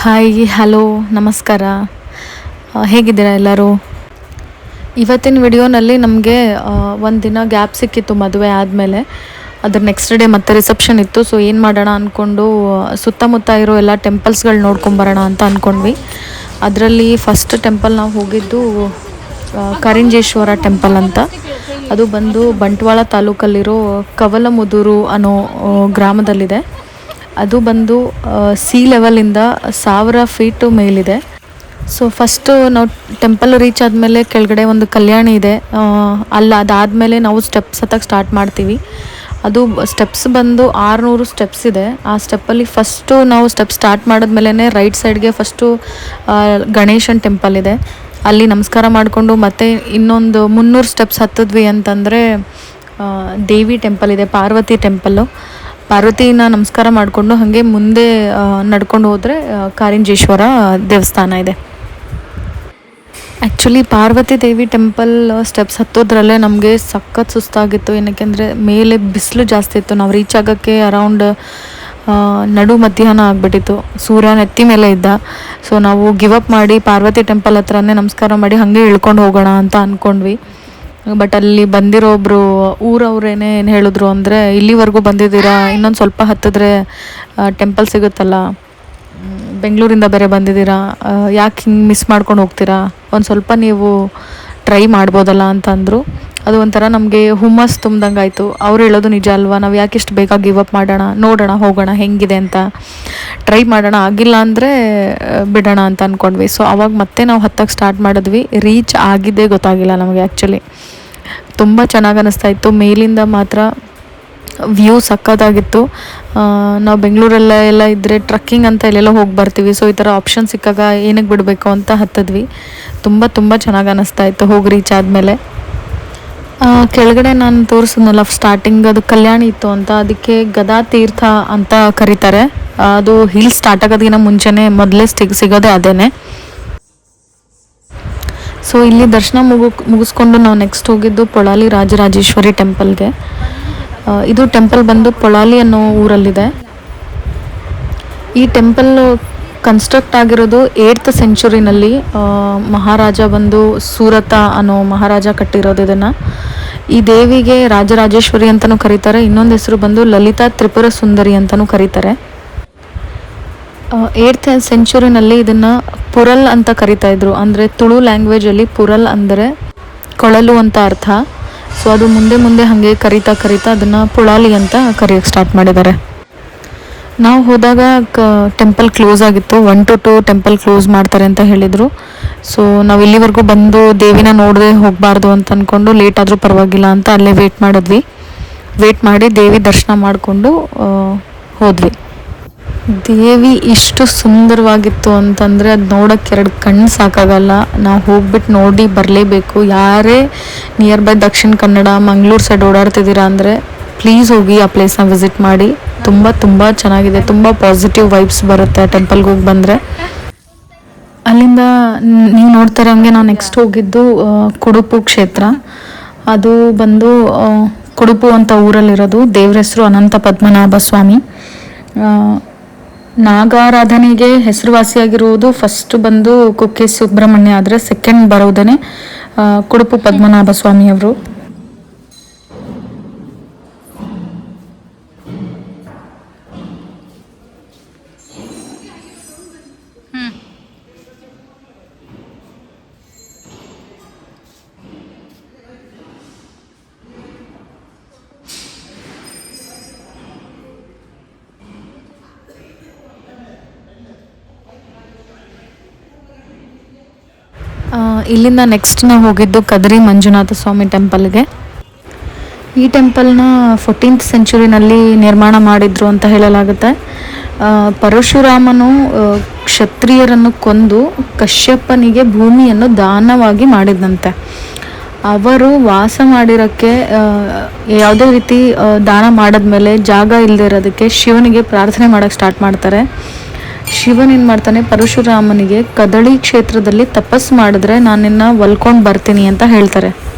Hi hello ನಮಸ್ಕಾರ. ಹೇಗಿದ್ದೀರಾ ಎಲ್ಲರೂ? ಇವತ್ತಿನ ವಿಡಿಯೋನಲ್ಲಿ ನಮಗೆ ಒಂದು ದಿನ ಗ್ಯಾಪ್ ಸಿಕ್ಕಿತ್ತು ಮದುವೆ ಆದಮೇಲೆ. ಅದ್ರ ನೆಕ್ಸ್ಟ್ ಡೇ ಮತ್ತೆ ರಿಸೆಪ್ಷನ್ ಇತ್ತು. ಸೊ ಏನು ಮಾಡೋಣ ಅಂದ್ಕೊಂಡು ಸುತ್ತಮುತ್ತ ಇರೋ ಎಲ್ಲ ಟೆಂಪಲ್ಸ್ಗಳು ನೋಡ್ಕೊಂಬರೋಣ ಅಂತ ಅಂದ್ಕೊಂಡ್ವಿ. ಅದರಲ್ಲಿ ಫಸ್ಟ್ ಟೆಂಪಲ್ ನಾವು ಹೋಗಿದ್ದು ಕರಿಂಜೇಶ್ವರ ಟೆಂಪಲ್ ಅಂತ. ಅದು ಬಂದು ಬಂಟ್ವಾಳ ತಾಲೂಕಲ್ಲಿರೋ ಕವಲಮುದೂರು ಅನ್ನೋ ಗ್ರಾಮದಲ್ಲಿದೆ. ಅದು ಬಂದು ಸಿ ಲೆವೆಲಿಂದ 1000 ಫೀಟು ಮೇಲಿದೆ. ಸೊ ಫಸ್ಟು ನಾವು ಟೆಂಪಲ್ ರೀಚ್ ಆದಮೇಲೆ ಕೆಳಗಡೆ ಒಂದು ಕಲ್ಯಾಣಿ ಇದೆ. ಅದಾದಮೇಲೆ ನಾವು ಸ್ಟೆಪ್ಸ್ ಹತ್ತಕ್ಕೆ ಸ್ಟಾರ್ಟ್ ಮಾಡ್ತೀವಿ. ಅದು ಸ್ಟೆಪ್ಸ್ ಬಂದು 600 ಸ್ಟೆಪ್ಸ್ ಇದೆ. ಆ ಸ್ಟೆಪ್ಪಲ್ಲಿ ಫಸ್ಟು ನಾವು ಸ್ಟೆಪ್ ಸ್ಟಾರ್ಟ್ ಮಾಡಿದ್ಮೇಲೆ ರೈಟ್ ಸೈಡ್ಗೆ ಫಸ್ಟು ಗಣೇಶನ ಟೆಂಪಲ್ ಇದೆ. ಅಲ್ಲಿ ನಮಸ್ಕಾರ ಮಾಡಿಕೊಂಡು ಮತ್ತೆ ಇನ್ನೊಂದು 300 ಸ್ಟೆಪ್ಸ್ ಹತ್ತಿದ್ವಿ ಅಂತಂದರೆ ದೇವಿ ಟೆಂಪಲ್ ಇದೆ, ಪಾರ್ವತಿ ಟೆಂಪಲ್ಲು. ಪಾರ್ವತಿನ ನಮಸ್ಕಾರ ಮಾಡಿಕೊಂಡು ಹಾಗೆ ಮುಂದೆ ನಡ್ಕೊಂಡು ಹೋದರೆ ಕಾರಿಂಜೇಶ್ವರ ದೇವಸ್ಥಾನ ಇದೆ. ಆ್ಯಕ್ಚುಲಿ ಪಾರ್ವತಿ ದೇವಿ ಟೆಂಪಲ್ ಸ್ಟೆಪ್ಸ್ ಹತ್ತೋದ್ರಲ್ಲೇ ನಮಗೆ ಸಖತ್ ಸುಸ್ತಾಗಿತ್ತು. ಏನಕ್ಕೆಂದರೆ ಮೇಲೆ ಬಿಸಿಲು ಜಾಸ್ತಿ ಇತ್ತು. ನಾವು ರೀಚ್ ಆಗೋಕ್ಕೆ ಅರೌಂಡ್ ನಡು ಮಧ್ಯಾಹ್ನ ಆಗಿಬಿಟ್ಟಿತ್ತು. ಸೂರ್ಯ ನೆತ್ತಿ ಮೇಲೆ ಇದ್ದ. ಸೊ ನಾವು ಗಿವ್ ಅಪ್ ಮಾಡಿ ಪಾರ್ವತಿ ಟೆಂಪಲ್ ಹತ್ರನೇ ನಮಸ್ಕಾರ ಮಾಡಿ ಹಾಗೆ ಇಳ್ಕೊಂಡು ಹೋಗೋಣ ಅಂತ ಅಂದ್ಕೊಂಡ್ವಿ. ಬಟ್ ಅಲ್ಲಿ ಬಂದಿರೋ ಒಬ್ಬರು ಊರವ್ರೇನೇ ಏನು ಹೇಳಿದ್ರು ಅಂದರೆ, ಇಲ್ಲಿವರೆಗೂ ಬಂದಿದ್ದೀರಾ, ಇನ್ನೊಂದು ಸ್ವಲ್ಪ ಹತ್ತಿದ್ರೆ ಟೆಂಪಲ್ ಸಿಗುತ್ತಲ್ಲ, ಬೆಂಗಳೂರಿಂದ ಬೇರೆ ಬಂದಿದ್ದೀರಾ, ಯಾಕೆ ಹಿಂಗೆ ಮಿಸ್ ಮಾಡ್ಕೊಂಡು ಹೋಗ್ತೀರಾ, ಒಂದು ಸ್ವಲ್ಪ ನೀವು ಟ್ರೈ ಮಾಡ್ಬೋದಲ್ಲ ಅಂತಂದರು. ಅದು ಒಂಥರ ನಮಗೆ ಹುಮ್ಮಸ್ ತುಂಬ್ದಂಗೆ ಆಯಿತು. ಅವ್ರು ಹೇಳೋದು ನಿಜ ಅಲ್ವಾ, ನಾವು ಯಾಕೆ ಇಷ್ಟು ಬೇಗ ಗಿವ್ ಅಪ್ ಮಾಡೋಣ, ನೋಡೋಣ ಹೋಗೋಣ ಹೆಂಗಿದೆ ಅಂತ, ಟ್ರೈ ಮಾಡೋಣ, ಆಗಿಲ್ಲ ಅಂದರೆ ಬಿಡೋಣ ಅಂತ ಅಂದ್ಕೊಂಡ್ವಿ. ಸೊ ಅವಾಗ ಮತ್ತೆ ನಾವು ಹತ್ತಕ್ಕೆ ಸ್ಟಾರ್ಟ್ ಮಾಡಿದ್ವಿ. ರೀಚ್ ಆಗಿದ್ದೇ ಗೊತ್ತಾಗಿಲ್ಲ ನಮಗೆ. ಆ್ಯಕ್ಚುಲಿ ತುಂಬ ಚೆನ್ನಾಗಿ ಅನ್ನಿಸ್ತಾ ಇತ್ತು. ಮೇಲಿಂದ ಮಾತ್ರ ವ್ಯೂ ಸಕ್ಕತ್ತಾಗಿತ್ತು. ನಾವು ಬೆಂಗಳೂರಲ್ಲ ಇದ್ದರೆ ಟ್ರಕ್ಕಿಂಗ್ ಅಂತ ಇಲ್ಲೆಲ್ಲ ಹೋಗಿ ಬರ್ತೀವಿ. ಸೊ ಈ ಥರ ಆಪ್ಷನ್ ಸಿಕ್ಕಾಗ ಏನಕ್ಕೆ ಬಿಡಬೇಕು ಅಂತ ಹತ್ತಿದ್ವಿ. ತುಂಬ ಚೆನ್ನಾಗಿ ಅನ್ನಿಸ್ತಾ ಇತ್ತು ಹೋಗಿ ರೀಚ್ ಆದಮೇಲೆ. ಕೆಳಗಡೆ ನಾನು ತೋರಿಸಿದ್ನಲ್ಲ ಸ್ಟಾರ್ಟಿಂಗ್, ಅದು ಕಲ್ಯಾಣಿ ಇತ್ತು ಅಂತ, ಅದಕ್ಕೆ ಗದಾ ತೀರ್ಥ ಅಂತ ಕರೀತಾರೆ. ಅದು ಹಿಲ್ ಸ್ಟಾರ್ಟ್ ಆಗೋದಕ್ಕಿಂತ ಮುಂಚೆನೇ ಮೊದಲೇ ಸಿಗೋದೇ ಅದೇನೆ. ಸೊ ಇಲ್ಲಿ ದರ್ಶನ ಮುಗಿಸ್ಕೊಂಡು ನಾವು ನೆಕ್ಸ್ಟ್ ಹೋಗಿದ್ದು ಪೊಳಾಲಿ ರಾಜರಾಜೇಶ್ವರಿ ಟೆಂಪಲ್ಗೆ. ಇದು ಟೆಂಪಲ್ ಬಂದು ಪೊಳಾಲಿ ಅನ್ನೋ ಊರಲ್ಲಿದೆ. ಈ ಟೆಂಪಲ್ ಕನ್ಸ್ಟ್ರಕ್ಟ್ ಆಗಿರೋದು 8th ಸೆಂಚುರಿನಲ್ಲಿ. ಮಹಾರಾಜ ಬಂದು ಸೂರತ ಅನ್ನೋ ಮಹಾರಾಜ ಕಟ್ಟಿರೋದು ಇದನ್ನು. ಈ ದೇವಿಗೆ ರಾಜರಾಜೇಶ್ವರಿ ಅಂತಲೂ ಕರೀತಾರೆ. ಇನ್ನೊಂದು ಹೆಸರು ಬಂದು ಲಲಿತಾ ತ್ರಿಪುರ ಸುಂದರಿ ಅಂತಲೂ ಕರೀತಾರೆ. 8th ಸೆಂಚುರಿನಲ್ಲಿ ಇದನ್ನು ಪುರಲ್ ಅಂತ ಕರಿತಾ ಇದ್ರು. ಅಂದರೆ ತುಳು ಲ್ಯಾಂಗ್ವೇಜಲ್ಲಿ ಪುರಲ್ ಅಂದರೆ ಕೊಳಲು ಅಂತ ಅರ್ಥ. ಸೊ ಅದು ಮುಂದೆ ಹಾಗೆ ಕರಿತಾ ಅದನ್ನು ಪುಳಾಲಿ ಅಂತ ಕರೆಯೋಕ್ಕೆ ಸ್ಟಾರ್ಟ್ ಮಾಡಿದ್ದಾರೆ. ನಾವು ಹೋದಾಗ ಟೆಂಪಲ್ ಕ್ಲೋಸ್ ಆಗಿತ್ತು. 1 to 2 ಟೆಂಪಲ್ ಕ್ಲೋಸ್ ಮಾಡ್ತಾರೆ ಅಂತ ಹೇಳಿದರು. ಸೊ ನಾವು ಇಲ್ಲಿವರೆಗೂ ಬಂದು ದೇವಿನ ನೋಡದೆ ಹೋಗಬಾರ್ದು ಅಂತ ಅಂದ್ಕೊಂಡು ಲೇಟ್ ಆದರೂ ಪರವಾಗಿಲ್ಲ ಅಂತ ಅಲ್ಲೇ ವೇಟ್ ಮಾಡಿ ದೇವಿ ದರ್ಶನ ಮಾಡಿಕೊಂಡು ಹೋದ್ವಿ. ದೇವಿ ಇಷ್ಟು ಸುಂದರವಾಗಿತ್ತು ಅಂತಂದರೆ ಅದು ನೋಡೋಕ್ಕೆ 2 ಕಣ್ಣು ಸಾಕಾಗಲ್ಲ. ನಾವು ಹೋಗ್ಬಿಟ್ಟು ನೋಡಿ ಬರಲೇಬೇಕು. ಯಾರೇ near by Dakshina Kannada, Mangaluru side ಓಡಾಡ್ತಿದ್ದೀರಾ ಅಂದರೆ ಪ್ಲೀಸ್ ಹೋಗಿ ಆ ಪ್ಲೇಸ್ನ ವಿಸಿಟ್ ಮಾಡಿ. ತುಂಬ ಚೆನ್ನಾಗಿದೆ. ತುಂಬ ಪಾಸಿಟಿವ್ ವೈಬ್ಸ್ ಬರುತ್ತೆ ಟೆಂಪಲ್ಗೆ ಹೋಗಿ ಬಂದರೆ. ಅಲ್ಲಿಂದ ನೀವು ನೋಡ್ತಾರಂಗೆ ನಾವು ನೆಕ್ಸ್ಟ್ ಹೋಗಿದ್ದು ಕುಡುಪು ಕ್ಷೇತ್ರ. ಅದು ಬಂದು ಕುಡುಪು ಅಂತ ಊರಲ್ಲಿರೋದು. ದೇವ್ರ ಹೆಸರು ಅನಂತ ಪದ್ಮನಾಭ ಸ್ವಾಮಿ. ನಾಗಾರಾಧನೆಗೆ ಹೆಸರುವಾಸಿಯಾಗಿರುವುದು ಫಸ್ಟ್ ಬಂದು ಕುಕ್ಕೆ ಸುಬ್ರಹ್ಮಣ್ಯ, ಆದರೆ ಸೆಕೆಂಡ್ ಬರೋದೇ ಕುಡುಪು ಪದ್ಮನಾಭ ಸ್ವಾಮಿಯವರು. ಇಲ್ಲಿಂದ ನೆಕ್ಸ್ಟ್ ನಾವು ಹೋಗಿದ್ದು ಕದ್ರಿ ಮಂಜುನಾಥ ಸ್ವಾಮಿ ಟೆಂಪಲ್ಗೆ. ಈ ಟೆಂಪಲ್ನ 14th ಸೆಂಚುರಿನಲ್ಲಿ ನಿರ್ಮಾಣ ಮಾಡಿದ್ರು ಅಂತ ಹೇಳಲಾಗುತ್ತೆ. ಪರಶುರಾಮನು ಕ್ಷತ್ರಿಯರನ್ನು ಕೊಂದು ಕಶ್ಯಪನಿಗೆ ಭೂಮಿಯನ್ನು ದಾನವಾಗಿ ಮಾಡಿದಂತೆ. ಅವರು ವಾಸ ಮಾಡಿರೋಕ್ಕೆ ಯಾವುದೇ ರೀತಿ ದಾನ ಮಾಡಿದ್ಮೇಲೆ ಜಾಗ ಇಲ್ಲದೆ ಇರೋದಕ್ಕೆ ಶಿವನಿಗೆ ಪ್ರಾರ್ಥನೆ ಮಾಡೋಕ್ಕೆ ಸ್ಟಾರ್ಟ್ ಮಾಡ್ತಾರೆ. ಶಿವನ್ ಏನು ಮಾಡ್ತಾನೆ, ಪರಶುರಾಮನಿಗೆ ಕದಳಿ ಕ್ಷೇತ್ರದಲ್ಲಿ ತಪಸ್ಸು ಮಾಡಿದ್ರೆ ನಾನು ನಿನ್ನ ಒಲ್ಕೊಂಡು ಬರ್ತೀನಿ ಅಂತ ಹೇಳ್ತಾರೆ.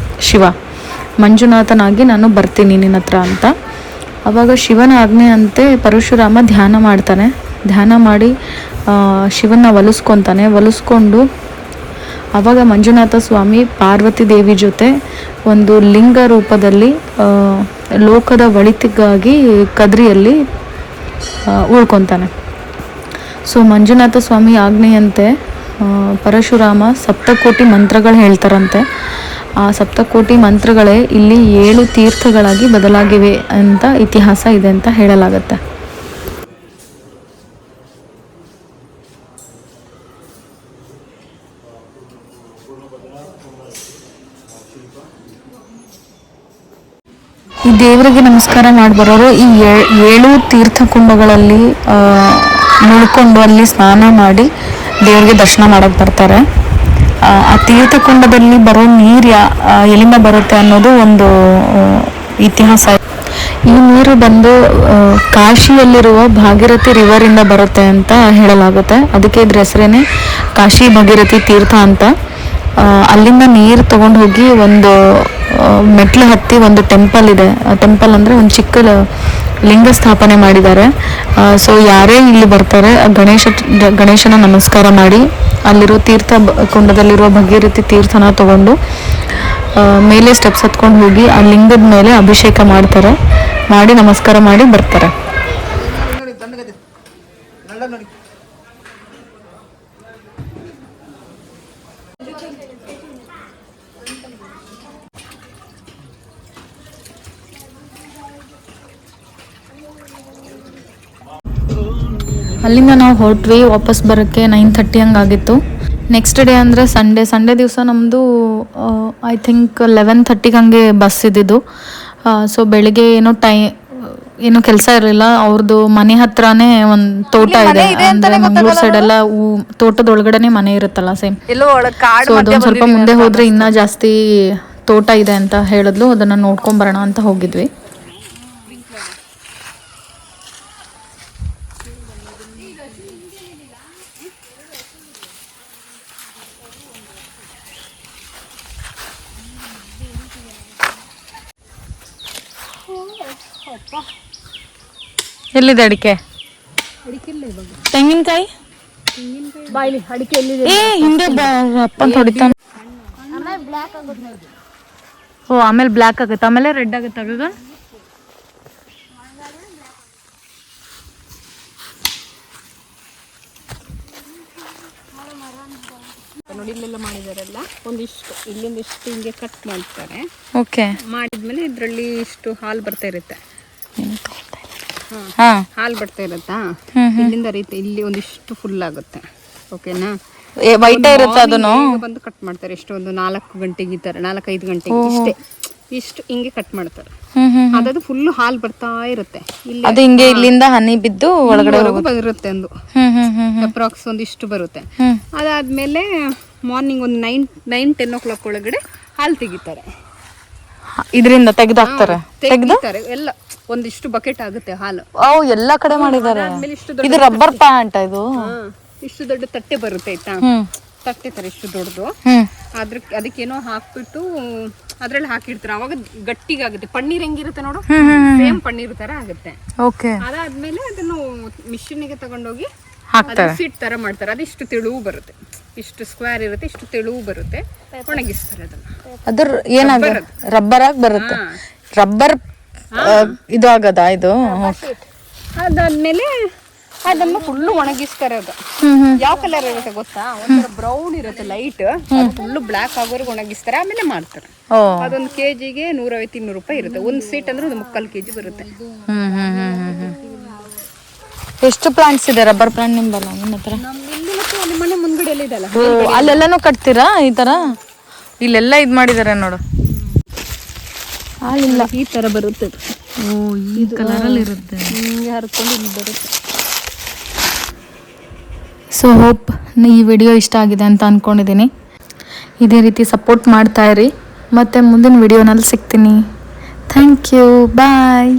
ಶಿವ ಮಂಜುನಾಥನಾಗಿ ನಾನು ಬರ್ತೀನಿ ನಿನ್ನ ಹತ್ರ ಅಂತ. ಆವಾಗ ಶಿವನ ಆಜ್ಞೆ ಅಂತೆ ಪರಶುರಾಮ ಧ್ಯಾನ ಮಾಡ್ತಾನೆ. ಧ್ಯಾನ ಮಾಡಿ ಶಿವನ ಒಲಿಸ್ಕೊಂಡು ಆವಾಗ ಮಂಜುನಾಥ ಸ್ವಾಮಿ ಪಾರ್ವತಿ ದೇವಿ ಜೊತೆ ಒಂದು ಲಿಂಗ ರೂಪದಲ್ಲಿ ಲೋಕದ ಒಳಿತಿಗಾಗಿ ಕದ್ರಿಯಲ್ಲಿ ಉಳ್ಕೊತಾನೆ. ಸೊ ಮಂಜುನಾಥ ಸ್ವಾಮಿ ಆಜ್ಞೆಯಂತೆ ಪರಶುರಾಮ ಸಪ್ತಕೋಟಿ ಮಂತ್ರಗಳು ಹೇಳ್ತಾರಂತೆ. ಆ ಸಪ್ತಕೋಟಿ ಮಂತ್ರಗಳೇ ಇಲ್ಲಿ 7 ತೀರ್ಥಗಳಾಗಿ ಬದಲಾಗಿವೆ ಅಂತ ಇತಿಹಾಸ ಇದೆ ಅಂತ ಹೇಳಲಾಗತ್ತೆ. ಈ ದೇವರಿಗೆ ನಮಸ್ಕಾರ ಮಾಡಿ ಬರೋರು ಈ 7 ತೀರ್ಥ ಕುಂಡಗಳಲ್ಲಿ ಮುಳ್ಕೊಂಡು ಅಲ್ಲಿ ಸ್ನಾನ ಮಾಡಿ ದೇವರಿಗೆ ದರ್ಶನ ಮಾಡಕ್ಕೆ ಬರ್ತಾರೆ. ಆ ತೀರ್ಥಕುಂಡದಲ್ಲಿ ಬರೋ ನೀರು ಎಲ್ಲಿಂದ ಬರುತ್ತೆ ಅನ್ನೋದು ಒಂದು ಇತಿಹಾಸ. ಈ ನೀರು ಬಂದು ಕಾಶಿಯಲ್ಲಿರುವ ಭಾಗೀರಥಿ ರಿವರಿಂದ ಬರುತ್ತೆ ಅಂತ ಹೇಳಲಾಗುತ್ತೆ. ಅದಕ್ಕೆ ಇದ್ರ ಹೆಸರೇನೆ ಕಾಶಿ ಭಾಗೀರಥಿ ತೀರ್ಥ ಅಂತ. ಅಲ್ಲಿಂದ ನೀರು ತಗೊಂಡು ಹೋಗಿ ಒಂದು ಮೆಟ್ಲು ಹತ್ತಿ ಒಂದು ಟೆಂಪಲ್ ಇದೆ. ಟೆಂಪಲ್ ಅಂದರೆ ಒಂದು ಚಿಕ್ಕ ಲಿಂಗ ಸ್ಥಾಪನೆ ಮಾಡಿದ್ದಾರೆ. ಸೊ ಯಾರೇ ಇಲ್ಲಿ ಬರ್ತಾರೆ ಗಣೇಶನ ನಮಸ್ಕಾರ ಮಾಡಿ ಅಲ್ಲಿರೋ ತೀರ್ಥ ಕುಂಡದಲ್ಲಿರುವ ಭಗೀರಥಿ ತೀರ್ಥನ ತಗೊಂಡು ಮೇಲೆ ಸ್ಟೆಪ್ಸ್ ಹತ್ಕೊಂಡು ಹೋಗಿ ಆ ಲಿಂಗದ ಮೇಲೆ ಅಭಿಷೇಕ ಮಾಡಿ ನಮಸ್ಕಾರ ಮಾಡಿ ಬರ್ತಾರೆ. ಅಲ್ಲಿಂದ ನಾವು ಹೊರಟ್ವಿ. ವಾಪಸ್ ಬರೋಕ್ಕೆ 9:30 ಹಂಗಾಗಿತ್ತು. ನೆಕ್ಸ್ಟ್ ಡೇ ಅಂದರೆ ಸಂಡೇ ದಿವಸ ನಮ್ಮದು ಐ ಥಿಂಕ್ 11:30 ಹಂಗೆ ಬಸ್ ಇದ್ದಿದ್ದು. ಸೊ ಬೆಳಿಗ್ಗೆ ಏನೋ ಕೆಲಸ ಇರಲಿಲ್ಲ. ಅವ್ರದ್ದು ಮನೆ ಹತ್ರನೇ ಒಂದು ತೋಟ ಇದೆ. ಅಂದರೆ ಮಂಗಳೂರು ಸೈಡೆಲ್ಲ ತೋಟದೊಳಗಡೆನೆ ಮನೆ ಇರುತ್ತಲ್ಲ ಸೇಮ್. ಸೊ ಅದೊಂದು ಸ್ವಲ್ಪ ಮುಂದೆ ಹೋದರೆ ಇನ್ನೂ ಜಾಸ್ತಿ ತೋಟ ಇದೆ ಅಂತ ಹೇಳಿದ್ಲು. ಅದನ್ನು ನೋಡ್ಕೊಂಬರೋಣ ಅಂತ ಹೋಗಿದ್ವಿ. ಎಲ್ಲಿದೆ ಅಡಿಕೆ? ತೆಂಗಿನಕಾಯಿ ಹಿಂದೆ ಅಪ್ಪನ್ ಹೊಡಿತಾನೆ. ಓ ಆಮೇಲೆ ಬ್ಲ್ಯಾಕ್ ಆಗುತ್ತೆ, ಆಮೇಲೆ ರೆಡ್ ಆಗುತ್ತೆ. ಆಗ ನೋಡಿ ಇಲ್ಲೆಲ್ಲ ಮಾಡಿದಾರಲ್ಲ, ಒಂದಿಷ್ಟು ಇಲ್ಲಿಂದ ಇಷ್ಟು ಹಿಂಗೆ ಕಟ್ ಮಾಡ್ತಾರೆ. ಓಕೆ, ಮಾಡಿದ್ಮೇಲೆ ಇದರಲ್ಲಿ ಇಷ್ಟು ಹಾಲು ಬರ್ತಾ ಇರುತ್ತೆ. ಹಾಲು ಬರ್ತಾ ಇರುತ್ತಾ, ಇಲ್ಲಿಂದ ರೀತಿ ಇಲ್ಲಿ ಒಂದಿಷ್ಟು ಫುಲ್ ಆಗುತ್ತೆ. ಓಕೆನಾ, ವೈಟ್ ಇರುತ್ತೆ. ಅದನ್ನು ಬಂದು ಕಟ್ ಮಾಡ್ತಾರೆ. ಎಷ್ಟು ಒಂದು 4 ಗಂಟೆಗೆ ಈ ತರ 4-5 ಗಂಟೆಗೆ ಇಷ್ಟು ಹಿಂಗೆ ಕಟ್ ಮಾಡ್ತಾರೆ. ಅದದು ಫುಲ್ ಹಾಲು ಬರ್ತಾ ಇರುತ್ತೆ. ಇಲ್ಲಿ ಅದು ಹಿಂಗೆ ಇಲ್ಲಿಂದ ಹನಿ ಬಿದ್ದು ಒಳಗಡೆ ಬರುತ್ತೆ. ಒಂದು ಅಪ್ರಾಕ್ಸ್ ಒಂದಿಷ್ಟು ಬರುತ್ತೆ. ಅದಾದ್ಮೇಲೆ ಮಾರ್ನಿಂಗ್ ಒಂದು 9-10 o'clock ಒಳಗಡೆ ಹಾಲು ತೆಗಿತಾರೆ. ಇದರಿಂದ ತೆಗೆದಾಕ್ತಾರೆ ಎಲ್ಲ. ಒಂದಿಷ್ಟು ಬಕೆಟ್ ಆಗುತ್ತೆ ಹಾಲು. ಎಲ್ಲಾ ಕಡೆ ಮಾಡಿದ್ದಾರೆ. ಇದು ರಬ್ಬರ್ ಪ್ಯಾಂಟ್. ಇದು ಇಷ್ಟು ದೊಡ್ಡ ತಟ್ಟೆ ಬರುತ್ತೆ ಆಯ್ತಾ, ತಟ್ಟೆ ತರ ಇಷ್ಟು ದೊಡ್ಡದು. ಅದಕ್ಕೇನೋ ಹಾಕ್ಬಿಟ್ಟು ಅದ್ರಲ್ಲಿ ಹಾಕಿರ್ತಾರೆ. ಅವಾಗ ಗಟ್ಟಿಗಾಗುತ್ತೆ. ಪನ್ನೀರ್ ಹೆಂಗಿರುತ್ತೆ ನೋಡು, ಸೇಮ್ ಪನ್ನೀರ್ ತರ ಆಗುತ್ತೆ. ಅದಾದ್ಮೇಲೆ ಅದನ್ನು ಮಿಷಿನ್ಗೆ ತಗೊಂಡೋಗಿ ಸೀಟ್ ತರ ಮಾಡ್ತಾರೆ. ಅದಿಷ್ಟು ತೆಳುವು ಬರುತ್ತೆ. ಇಷ್ಟು ಸ್ಕ್ವೇರ್ ಇರುತ್ತೆ, ಇಷ್ಟು ತೆಳುವು ಬರುತ್ತೆ. ಒಣಗಿಸ್ತಾರೆ ಅದನ್ನ. ಅದ್ರ ಏನಾಗುತ್ತೆ, ರಬ್ಬರ್ ಆಗಿ ಬರುತ್ತೆ. ರಬ್ಬರ್ ಇದು ಆಗದ ಇದು. ಅದಾದ್ಮೇಲೆ ಅದನ್ನು ಫುಲ್ಲು ಒಣಗಿಸ್ತಾರೆ. ಅದು ಯಾವ ಕಲರ್ ಇರುತ್ತೆ ಗೊತ್ತಾ, ಒಂಥರ ಬ್ರೌನ್ ಇರುತ್ತೆ ಲೈಟ್. ಫುಲ್ಲು ಬ್ಲಾಕ್ ಆಗೋರ್ಗೆ ಒಣಗಿಸ್ತಾರೆ, ಆಮೇಲೆ ಮಾಡ್ತಾರೆ. ಅದೊಂದು ಕೆಜಿಗೆ 150-200 ರೂಪಾಯಿ ಇರುತ್ತೆ. ಒಂದು ಸೀಟ್ ಅಂದ್ರೆ ಒಂದು 3/4 kg ಬರುತ್ತೆ. ಎಷ್ಟು ಪ್ಲಾಂಟ್ಸ್ ಇದೆ ರಬ್ಬರ್ ಪ್ಲಾಂಟ್ ನಿಮ್ಮಲ್ಲ ನಿಮ್ಮ ಹತ್ರ? ನಮ್ಮ ಮನೆ ಮುಂದ್ಗಡೆ ಎಲ್ಲ ಇದೆಲ್ಲ, ಅಲ್ಲೆಲ್ಲಾನು ಕಟ್ತೀರಾ ಈ ತರ? ಇಲ್ಲೆಲ್ಲ ಇದು ಮಾಡಿದ್ದಾರೆ ನೋಡು. ಹಾಲಿಲ್ಲ, ಈ ತರ ಬರುತ್ತೆ. ಈ ಕಲರಲ್ಲಿ ಇರುತ್ತೆ. ಹಿಂಗೆ ಹರ್ಕೊಂಡು ಇಲ್ಲಿ ಬರುತ್ತೆ. ಸೊ ಹೋಪ್ ಈ ವಿಡಿಯೋ ಇಷ್ಟ ಆಗಿದೆ ಅಂತ ಅಂದ್ಕೊಂಡಿದ್ದೀನಿ. ಇದೇ ರೀತಿ ಸಪೋರ್ಟ್ ಮಾಡ್ತಾಯಿರಿ. ಮತ್ತು ಮುಂದಿನ ವಿಡಿಯೋನಲ್ಲಿ ಸಿಗ್ತೀನಿ. Thank you, bye.